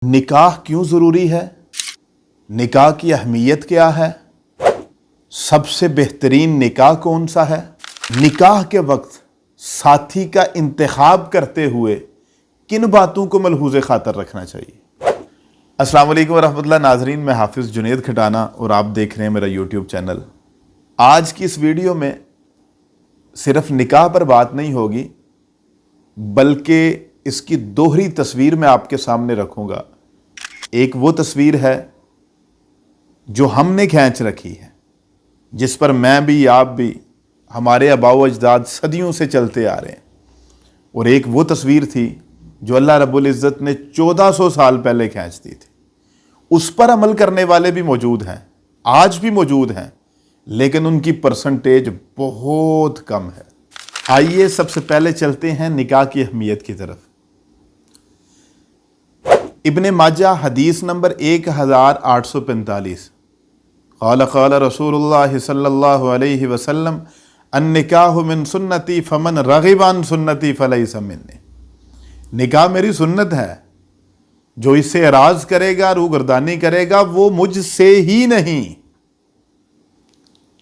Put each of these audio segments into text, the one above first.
نکاح کیوں ضروری ہے؟ نکاح کی اہمیت کیا ہے؟ سب سے بہترین نکاح کون سا ہے؟ نکاح کے وقت ساتھی کا انتخاب کرتے ہوئے کن باتوں کو ملحوظ خاطر رکھنا چاہیے؟ السلام علیکم ورحمۃ اللہ ناظرین، میں حافظ جنید کھٹانا اور آپ دیکھ رہے ہیں میرا یوٹیوب چینل۔ آج کی اس ویڈیو میں صرف نکاح پر بات نہیں ہوگی، بلکہ اس کی دوہری تصویر میں آپ کے سامنے رکھوں گا۔ ایک وہ تصویر ہے جو ہم نے کھینچ رکھی ہے، جس پر میں بھی، آپ بھی، ہمارے آباء و اجداد صدیوں سے چلتے آ رہے ہیں، اور ایک وہ تصویر تھی جو اللہ رب العزت نے 1400 سال پہلے کھینچ دی تھی۔ اس پر عمل کرنے والے بھی موجود ہیں، آج بھی موجود ہیں، لیکن ان کی پرسنٹیج بہت کم ہے۔ آئیے سب سے پہلے چلتے ہیں نکاح کی اہمیت کی طرف۔ ابن ماجہ حدیث نمبر 1845، قال رسول اللہ صلی اللہ علیہ وسلم النکاح من سنتی فمن رغب عن سنتی فلیس منی۔ نکاح میری سنت ہے، جو اس سے اعراض کرے گا، روگردانی کرے گا، وہ مجھ سے ہی نہیں۔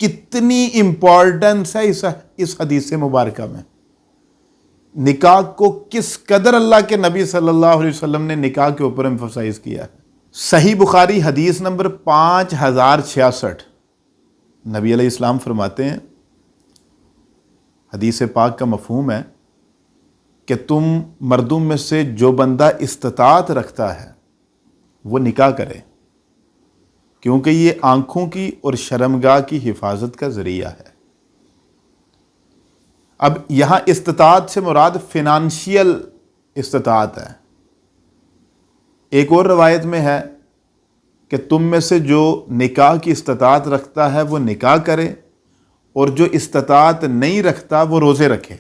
کتنی امپورٹنس ہے اس حدیث مبارکہ میں۔ نکاح کو کس قدر اللہ کے نبی صلی اللہ علیہ وسلم نے نکاح کے اوپر ایمفسائز کیا ہے۔ صحیح بخاری حدیث نمبر 5066، نبی علیہ السلام فرماتے ہیں، حدیث پاک کا مفہوم ہے کہ تم مردوں میں سے جو بندہ استطاعت رکھتا ہے وہ نکاح کرے، کیونکہ یہ آنکھوں کی اور شرمگاہ کی حفاظت کا ذریعہ ہے۔ اب یہاں استطاعت سے مراد فنانشیل استطاعت ہے۔ ایک اور روایت میں ہے کہ تم میں سے جو نکاح کی استطاعت رکھتا ہے وہ نکاح کرے، اور جو استطاعت نہیں رکھتا وہ روزے رکھے۔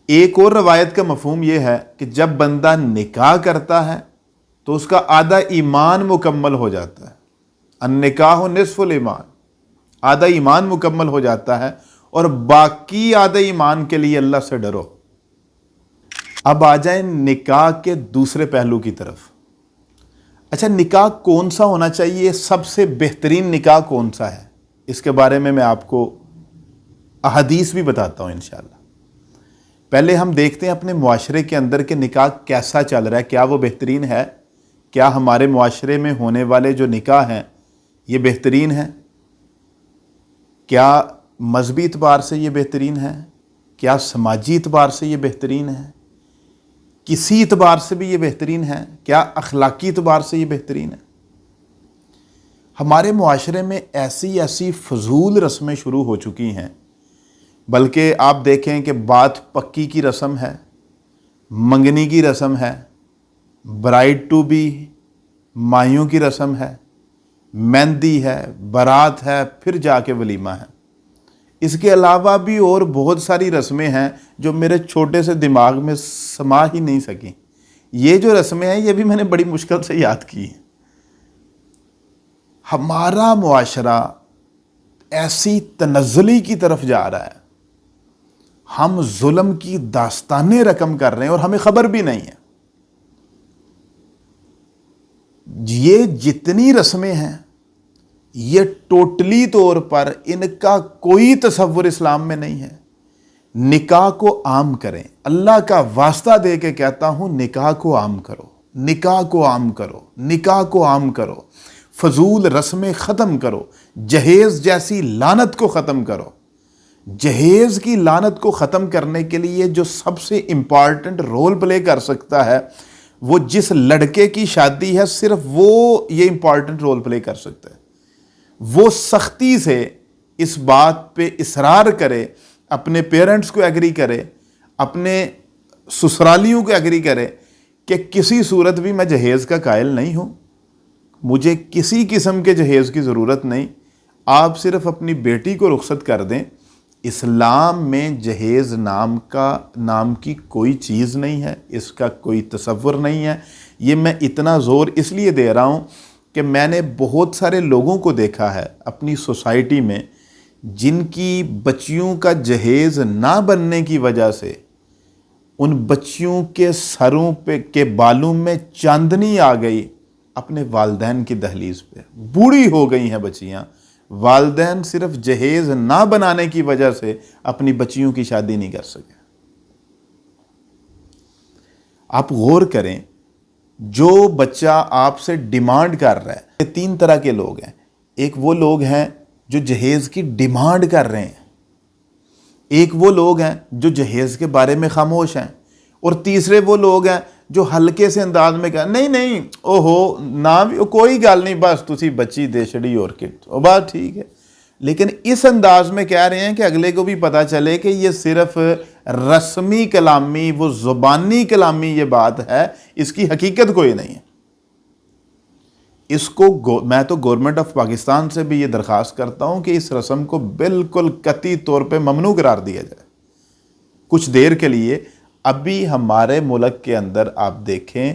ایک اور روایت کا مفہوم یہ ہے کہ جب بندہ نکاح کرتا ہے تو اس کا آدھا ایمان مکمل ہو جاتا ہے۔ النکاح نصف الایمان، آدھا ایمان مکمل ہو جاتا ہے، اور باقی آدھے ایمان کے لیے اللہ سے ڈرو۔ اب آ جائیں نکاح کے دوسرے پہلو کی طرف۔ اچھا، نکاح کون سا ہونا چاہیے؟ سب سے بہترین نکاح کون سا ہے؟ اس کے بارے میں آپ کو احادیث بھی بتاتا ہوں انشاءاللہ۔ پہلے ہم دیکھتے ہیں اپنے معاشرے کے اندر کہ نکاح کیسا چل رہا ہے، کیا وہ بہترین ہے؟ کیا ہمارے معاشرے میں ہونے والے جو نکاح ہیں یہ بہترین ہیں؟ کیا مذہبی اعتبار سے یہ بہترین ہے؟ کیا سماجی اعتبار سے یہ بہترین ہے؟ کسی اعتبار سے بھی یہ بہترین ہے؟ کیا اخلاقی اعتبار سے یہ بہترین ہے؟ ہمارے معاشرے میں ایسی فضول رسمیں شروع ہو چکی ہیں، بلکہ آپ دیکھیں کہ بات پکی کی رسم ہے، منگنی کی رسم ہے، برائڈ ٹو بی مایوں کی رسم ہے، مہندی ہے، بارات ہے، پھر جا کے ولیمہ ہے۔ اس کے علاوہ بھی اور بہت ساری رسمیں ہیں جو میرے چھوٹے سے دماغ میں سما ہی نہیں سکیں۔ یہ جو رسمیں ہیں یہ بھی میں نے بڑی مشکل سے یاد کی ہیں۔ ہمارا معاشرہ ایسی تنزلی کی طرف جا رہا ہے، ہم ظلم کی داستانیں رقم کر رہے ہیں اور ہمیں خبر بھی نہیں ہے۔ یہ جتنی رسمیں ہیں یہ ٹوٹلی طور پر ان کا کوئی تصور اسلام میں نہیں ہے۔ نکاح کو عام کریں، اللہ کا واسطہ دے کے کہتا ہوں، نکاح کو عام کرو، نکاح کو عام کرو، نکاح کو عام کرو۔ فضول رسمیں ختم کرو، جہیز جیسی لعنت کو ختم کرو۔ جہیز کی لعنت کو ختم کرنے کے لیے جو سب سے امپارٹنٹ رول پلے کر سکتا ہے، وہ جس لڑکے کی شادی ہے صرف وہ یہ امپارٹنٹ رول پلے کر سکتا ہے۔ وہ سختی سے اس بات پہ اصرار کرے، اپنے پیرنٹس کو ایگری کرے، اپنے سسرالیوں کو ایگری کرے کہ کسی صورت بھی میں جہیز کا قائل نہیں ہوں، مجھے کسی قسم کے جہیز کی ضرورت نہیں، آپ صرف اپنی بیٹی کو رخصت کر دیں۔ اسلام میں جہیز نام کی کوئی چیز نہیں ہے، اس کا کوئی تصور نہیں ہے۔ یہ میں اتنا زور اس لیے دے رہا ہوں کہ میں نے بہت سارے لوگوں کو دیکھا ہے اپنی سوسائٹی میں، جن کی بچیوں کا جہیز نہ بننے کی وجہ سے ان بچیوں کے سروں کے بالوں میں چاندنی آ گئی اپنے والدین کی دہلیز پہ، بوڑھی ہو گئی ہیں بچیاں، والدین صرف جہیز نہ بنانے کی وجہ سے اپنی بچیوں کی شادی نہیں کر سکے۔ آپ غور کریں، جو بچہ آپ سے ڈیمانڈ کر رہا ہے، یہ 3 طرح کے لوگ ہیں۔ ایک وہ لوگ ہیں جو جہیز کی ڈیمانڈ کر رہے ہیں، ایک وہ لوگ ہیں جو جہیز کے بارے میں خاموش ہیں، اور تیسرے وہ لوگ ہیں جو ہلکے سے انداز میں کہا نہیں نہیں اوہو نہ بھی کوئی گل نہیں، بس تسی بچی دے چھڑی اور کٹ او بات ٹھیک ہے، لیکن اس انداز میں کہہ رہے ہیں کہ اگلے کو بھی پتہ چلے کہ یہ صرف رسمی کلامی، وہ زبانی کلامی یہ بات ہے، اس کی حقیقت کوئی نہیں ہے۔ اس کو میں تو گورنمنٹ آف پاکستان سے بھی یہ درخواست کرتا ہوں کہ اس رسم کو بالکل قطعی طور پہ ممنوع قرار دیا جائے کچھ دیر کے لیے۔ ابھی ہمارے ملک کے اندر آپ دیکھیں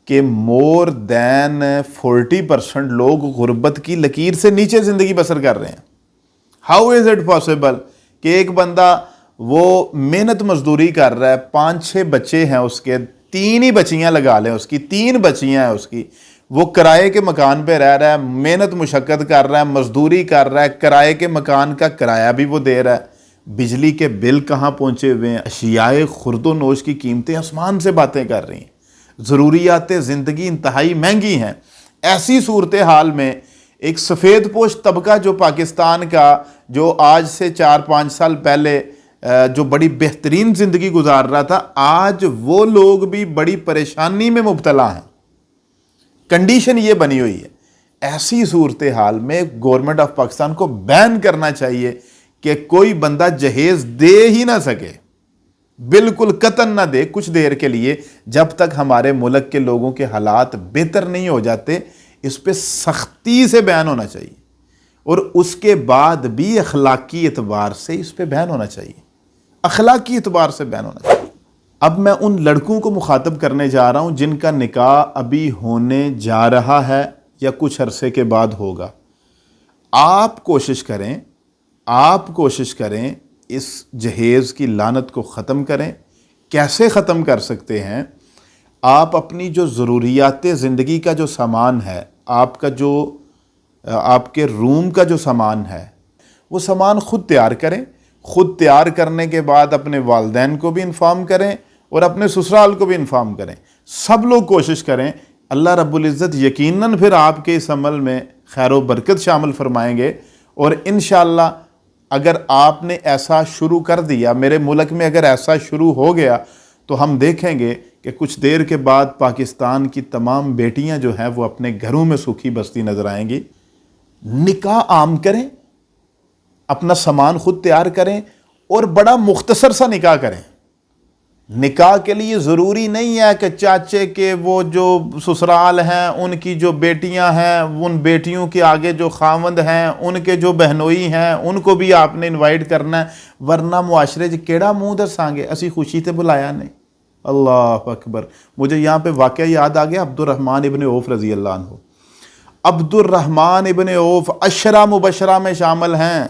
کہ مور دین 40% لوگ غربت کی لکیر سے نیچے زندگی بسر کر رہے ہیں۔ ہاؤ از اٹ پاسبل کہ ایک بندہ وہ محنت مزدوری کر رہا ہے، 5-6 بچے ہیں اس کے، 3 ہی بچیاں لگا لیں اس کی، 3 بچیاں ہیں اس کی، وہ کرائے کے مکان پہ رہ رہا ہے، محنت مشقت کر رہا ہے، مزدوری کر رہا ہے، کرائے کے مکان کا کرایہ بھی وہ دے رہا ہے، بجلی کے بل کہاں پہنچے ہوئے ہیں، اشیاء خرد و نوش کی قیمتیں آسمان سے باتیں کر رہی ہیں، ضروریات زندگی انتہائی مہنگی ہیں۔ ایسی صورتحال میں ایک سفید پوش طبقہ جو پاکستان کا، جو آج سے 4-5 سال پہلے جو بڑی بہترین زندگی گزار رہا تھا، آج وہ لوگ بھی بڑی پریشانی میں مبتلا ہیں۔ کنڈیشن یہ بنی ہوئی ہے۔ ایسی صورتحال میں گورنمنٹ آف پاکستان کو بین کرنا چاہیے کہ کوئی بندہ جہیز دے ہی نہ سکے، بالکل قطعاً نہ دے کچھ دیر کے لیے، جب تک ہمارے ملک کے لوگوں کے حالات بہتر نہیں ہو جاتے۔ اس پہ سختی سے بیان ہونا چاہیے، اور اس کے بعد بھی اخلاقی اعتبار سے اس پہ بیان ہونا چاہیے، اخلاقی اعتبار سے بیان ہونا چاہیے۔ اب میں ان لڑکوں کو مخاطب کرنے جا رہا ہوں جن کا نکاح ابھی ہونے جا رہا ہے یا کچھ عرصے کے بعد ہوگا۔ آپ کوشش کریں اس جہیز کی لعنت کو ختم کریں۔ کیسے ختم کر سکتے ہیں؟ آپ اپنی جو ضروریات زندگی کا جو سامان ہے، آپ کے روم کا جو سامان ہے، وہ سامان خود تیار کریں۔ خود تیار کرنے کے بعد اپنے والدین کو بھی انفارم کریں اور اپنے سسرال کو بھی انفارم کریں۔ سب لوگ کوشش کریں، اللہ رب العزت یقیناً پھر آپ کے اس عمل میں خیر و برکت شامل فرمائیں گے، اور انشاءاللہ اگر آپ نے ایسا شروع کر دیا، میرے ملک میں اگر ایسا شروع ہو گیا، تو ہم دیکھیں گے کہ کچھ دیر کے بعد پاکستان کی تمام بیٹیاں جو ہیں وہ اپنے گھروں میں سکھی بستی نظر آئیں گی۔ نکاح عام کریں، اپنا سامان خود تیار کریں، اور بڑا مختصر سا نکاح کریں۔ نکاح کے لیے ضروری نہیں ہے کہ چاچے کے وہ جو سسرال ہیں، ان کی جو بیٹیاں ہیں، ان بیٹیوں کے آگے جو خاوند ہیں، ان کے جو بہنوئی ہیں، ان کو بھی آپ نے انوائٹ کرنا ہے، ورنہ معاشرے کیڑا منہ دساں گے، اسی خوشی تے بلایا نہیں۔ اللہ اکبر۔ مجھے یہاں پہ واقعہ یاد آ گیا عبد الرحمن ابن عوف رضی اللہ عنہ۔ عبد الرحمن ابن عوف 10 مبشرہ میں شامل ہیں۔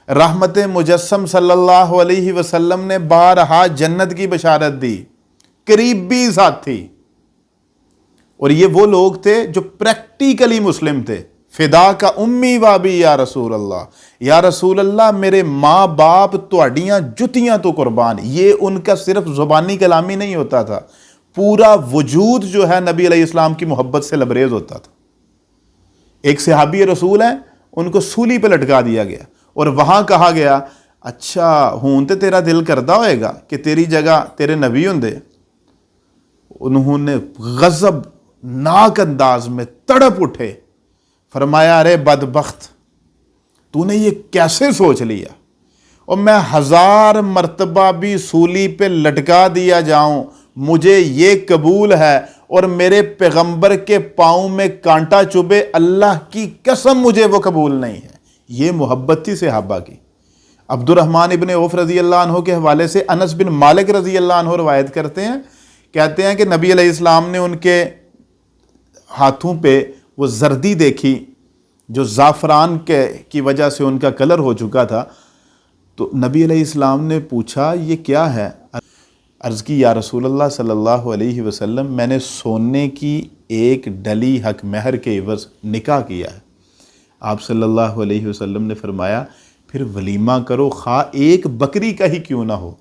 رحمت مجسم صلی اللہ علیہ وسلم نے بارہا جنت کی بشارت دی، قریبی ساتھی، اور یہ وہ لوگ تھے جو پریکٹیکلی مسلم تھے۔ فدا کا امی وابی یا رسول اللہ، یا رسول اللہ میرے ماں باپ تہاڈیاں جتیاں تو قربان۔ یہ ان کا صرف زبانی کلامی نہیں ہوتا تھا، پورا وجود جو ہے نبی علیہ السلام کی محبت سے لبریز ہوتا تھا۔ ایک صحابی رسول ہیں، ان کو سولی پہ لٹکا دیا گیا، اور وہاں کہا گیا اچھا ہون تے تیرا دل کردہ ہوئے گا کہ تیری جگہ تیرے نبی ہوں دے۔ انہوں نے غضب ناک انداز میں تڑپ اٹھے، فرمایا ارے بدبخت، تو نے یہ کیسے سوچ لیا؟ اور میں 1000 مرتبہ بھی سولی پہ لٹکا دیا جاؤں، مجھے یہ قبول ہے، اور میرے پیغمبر کے پاؤں میں کانٹا چبھے، اللہ کی قسم مجھے وہ قبول نہیں ہے۔ یہ محبت تھی صحابہ کی۔ عبد الرحمن ابن عوف رضی اللہ عنہ کے حوالے سے انس بن مالک رضی اللہ عنہ روایت کرتے ہیں، کہتے ہیں کہ نبی علیہ السلام نے ان کے ہاتھوں پہ وہ زردی دیکھی جو زعفران کی وجہ سے ان کا کلر ہو چکا تھا، تو نبی علیہ السلام نے پوچھا یہ کیا ہے؟ عرض کی یا رسول اللہ صلی اللہ علیہ وسلم، میں نے سونے کی ایک ڈلی حق مہر کے عوض نکاح کیا ہے۔ آپ صلی اللہ علیہ وسلم نے فرمایا پھر ولیمہ کرو، خواہ ایک بکری کا ہی کیوں نہ ہو۔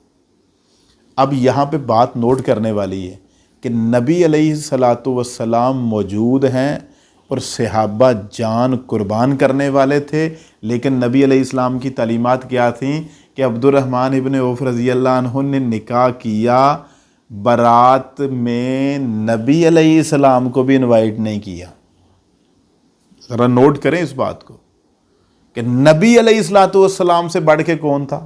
اب یہاں پہ بات نوٹ کرنے والی ہے کہ نبی علیہ الصلاۃ والسلام موجود ہیں اور صحابہ جان قربان کرنے والے تھے، لیکن نبی علیہ السلام کی تعلیمات کیا تھیں کہ عبد الرحمن ابن عوف رضی اللہ عنہ نے نکاح کیا، برات میں نبی علیہ السلام کو بھی انوائٹ نہیں کیا۔ ذرا نوٹ کریں اس بات کو کہ نبی علیہ الصلاۃ والسلام سے بڑھ کے کون تھا،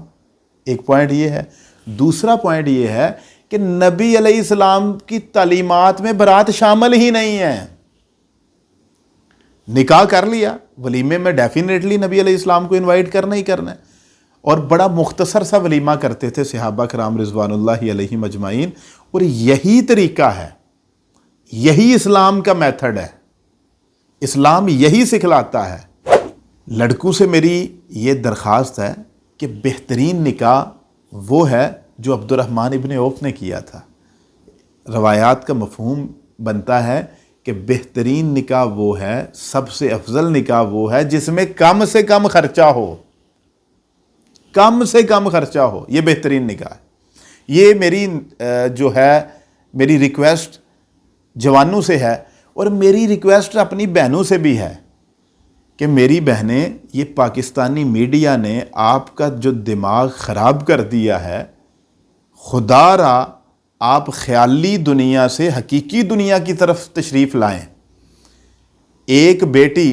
ایک پوائنٹ یہ ہے۔ دوسرا پوائنٹ یہ ہے کہ نبی علیہ السلام کی تعلیمات میں برات شامل ہی نہیں ہے۔ نکاح کر لیا، ولیمے میں ڈیفینیٹلی نبی علیہ السلام کو انوائٹ کرنا ہی کرنا ہے، اور بڑا مختصر سا ولیمہ کرتے تھے صحابہ کرام رضوان اللہ علیہم اجمعین، اور یہی طریقہ ہے، یہی اسلام کا میتھڈ ہے، اسلام یہی سکھلاتا ہے۔ لڑکوں سے میری یہ درخواست ہے کہ بہترین نکاح وہ ہے جو عبد الرحمن ابن عوف نے کیا تھا۔ روایات کا مفہوم بنتا ہے کہ بہترین نکاح وہ ہے، سب سے افضل نکاح وہ ہے جس میں کم سے کم خرچہ ہو، کم سے کم خرچہ ہو، یہ بہترین نکاح ہے۔ یہ میری جو ہے میری ریکویسٹ جوانوں سے ہے، اور میری ریکویسٹ اپنی بہنوں سے بھی ہے کہ میری بہنیں، یہ پاکستانی میڈیا نے آپ کا جو دماغ خراب کر دیا ہے، خدا را آپ خیالی دنیا سے حقیقی دنیا کی طرف تشریف لائیں۔ ایک بیٹی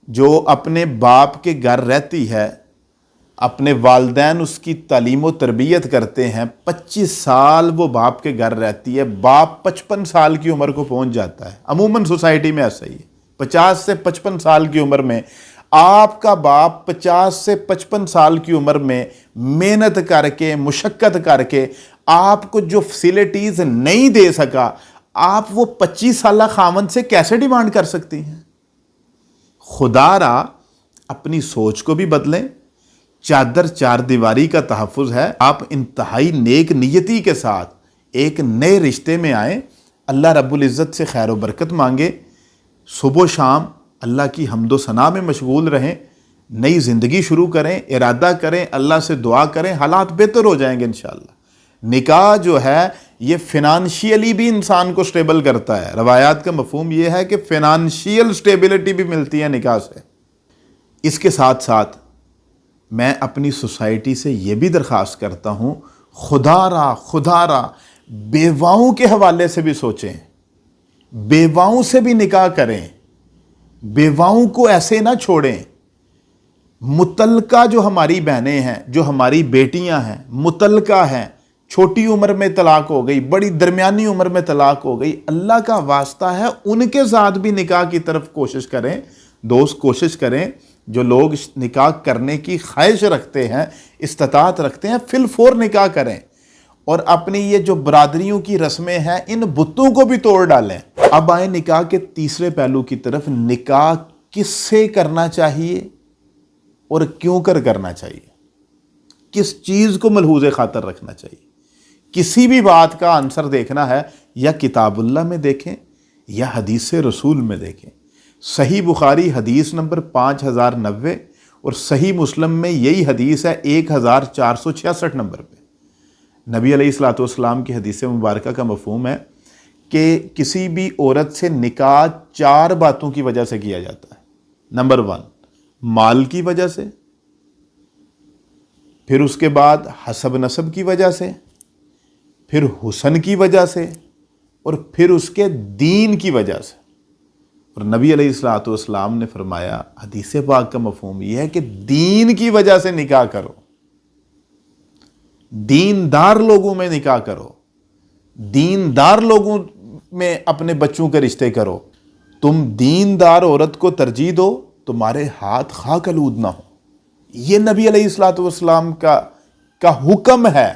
جو اپنے باپ کے گھر رہتی ہے، اپنے والدین اس کی تعلیم و تربیت کرتے ہیں، 25 سال وہ باپ کے گھر رہتی ہے، باپ 55 سال کی عمر کو پہنچ جاتا ہے، عموماً سوسائٹی میں ایسا ہی ہے، 50 سے 55 سال کی عمر میں آپ کا باپ 50 سے 55 سال کی عمر میں محنت کر کے، مشقت کر کے آپ کو جو فیسلٹیز نہیں دے سکا، آپ وہ 25 سالہ خاوند سے کیسے ڈیمانڈ کر سکتی ہیں؟ خدا را اپنی سوچ کو بھی بدلیں۔ چادر چار دیواری کا تحفظ ہے، آپ انتہائی نیک نیتی کے ساتھ ایک نئے رشتے میں آئیں، اللہ رب العزت سے خیر و برکت مانگیں، صبح و شام اللہ کی حمد و ثنا میں مشغول رہیں، نئی زندگی شروع کریں، ارادہ کریں، اللہ سے دعا کریں، حالات بہتر ہو جائیں گے انشاءاللہ۔ نکاح جو ہے یہ فنانشیلی بھی انسان کو سٹیبل کرتا ہے، روایات کا مفہوم یہ ہے کہ فنانشیل سٹیبلٹی بھی ملتی ہے نکاح سے۔ اس کے ساتھ ساتھ میں اپنی سوسائٹی سے یہ بھی درخواست کرتا ہوں، خدا را بیواؤں کے حوالے سے بھی سوچیں، بیواؤں سے بھی نکاح کریں، بیواؤں کو ایسے نہ چھوڑیں۔ متعلقہ جو ہماری بہنیں ہیں، جو ہماری بیٹیاں ہیں، متعلقہ ہیں، چھوٹی عمر میں طلاق ہو گئی، بڑی درمیانی عمر میں طلاق ہو گئی، اللہ کا واسطہ ہے ان کے ساتھ بھی نکاح کی طرف کوشش کریں، دوست کوشش کریں۔ جو لوگ نکاح کرنے کی خواہش رکھتے ہیں، استطاعت رکھتے ہیں، فی الفور نکاح کریں، اور اپنی یہ جو برادریوں کی رسمیں ہیں ان بتوں کو بھی توڑ ڈالیں۔ اب آئیں نکاح کے تیسرے پہلو کی طرف، نکاح کس سے کرنا چاہیے اور کیوں کرنا چاہیے، کس چیز کو ملحوظ خاطر رکھنا چاہیے۔ کسی بھی بات کا آنسر دیکھنا ہے، یا کتاب اللہ میں دیکھیں یا حدیث رسول میں دیکھیں۔ صحیح بخاری حدیث نمبر 5090 اور صحیح مسلم میں یہی حدیث ہے 1466 نمبر پہ۔ نبی علیہ الصلوۃ والسلام کی حدیث مبارکہ کا مفہوم ہے کہ کسی بھی عورت سے نکاح 4 باتوں کی وجہ سے کیا جاتا ہے۔ نمبر 1 مال کی وجہ سے، پھر اس کے بعد حسب نسب کی وجہ سے، پھر حسن کی وجہ سے، اور پھر اس کے دین کی وجہ سے۔ اور نبی علیہ الصلوۃ والسلام نے فرمایا، حدیث پاک کا مفہوم یہ ہے کہ دین کی وجہ سے نکاح کرو، دیندار لوگوں میں نکاح کرو، دیندار لوگوں میں اپنے بچوں کے رشتے کرو۔ تم دیندار عورت کو ترجیح دو، تمہارے ہاتھ خاک آلود نہ ہو۔ یہ نبی علیہ الصلوۃ والسلام کا حکم ہے،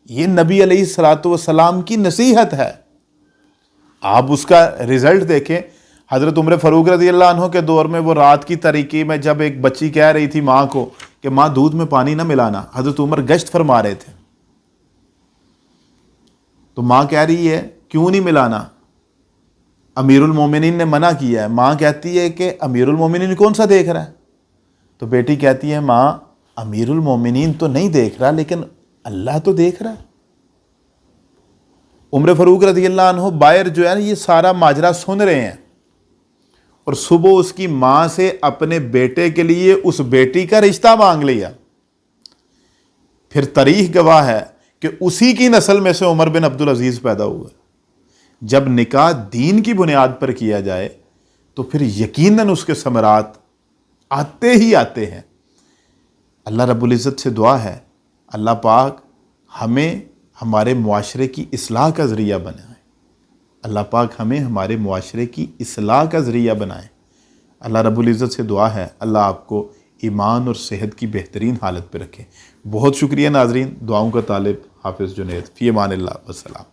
یہ نبی علیہ الصلوۃ والسلام کی نصیحت ہے۔ آپ اس کا رزلٹ دیکھیں، حضرت عمر فاروق رضی اللہ عنہ کے دور میں وہ رات کی تاریکی میں جب ایک بچی کہہ رہی تھی ماں کو کہ ماں دودھ میں پانی نہ ملانا، حضرت عمر گشت فرما رہے تھے، تو ماں کہہ رہی ہے کیوں نہیں ملانا؟ امیر المومنین نے منع کیا ہے. ماں کہتی ہے کہ امیر المومنین کون سا دیکھ رہا ہے؟ تو بیٹی کہتی ہے ماں امیر المومنین تو نہیں دیکھ رہا لیکن اللہ تو دیکھ رہا ہے. عمر فاروق رضی اللہ عنہ باہر جو ہے نا یہ سارا ماجرا سن رہے ہیں اور صبح اس کی ماں سے اپنے بیٹے کے لیے اس بیٹی کا رشتہ مانگ لیا. پھر تاریخ گواہ ہے کہ اسی کی نسل میں سے عمر بن عبدالعزیز پیدا ہوا. جب نکاح دین کی بنیاد پر کیا جائے تو پھر یقیناً اس کے ثمرات آتے ہی آتے ہیں. اللہ رب العزت سے دعا ہے اللہ پاک ہمیں ہمارے معاشرے کی اصلاح کا ذریعہ بنائے. اللہ پاک ہمیں ہمارے معاشرے کی اصلاح کا ذریعہ بنائے. اللہ رب العزت سے دعا ہے اللہ آپ کو ایمان اور صحت کی بہترین حالت پہ رکھے. بہت شکریہ ناظرین. دعاؤں کا طالب حافظ جنید. فی امان اللہ. والسلام.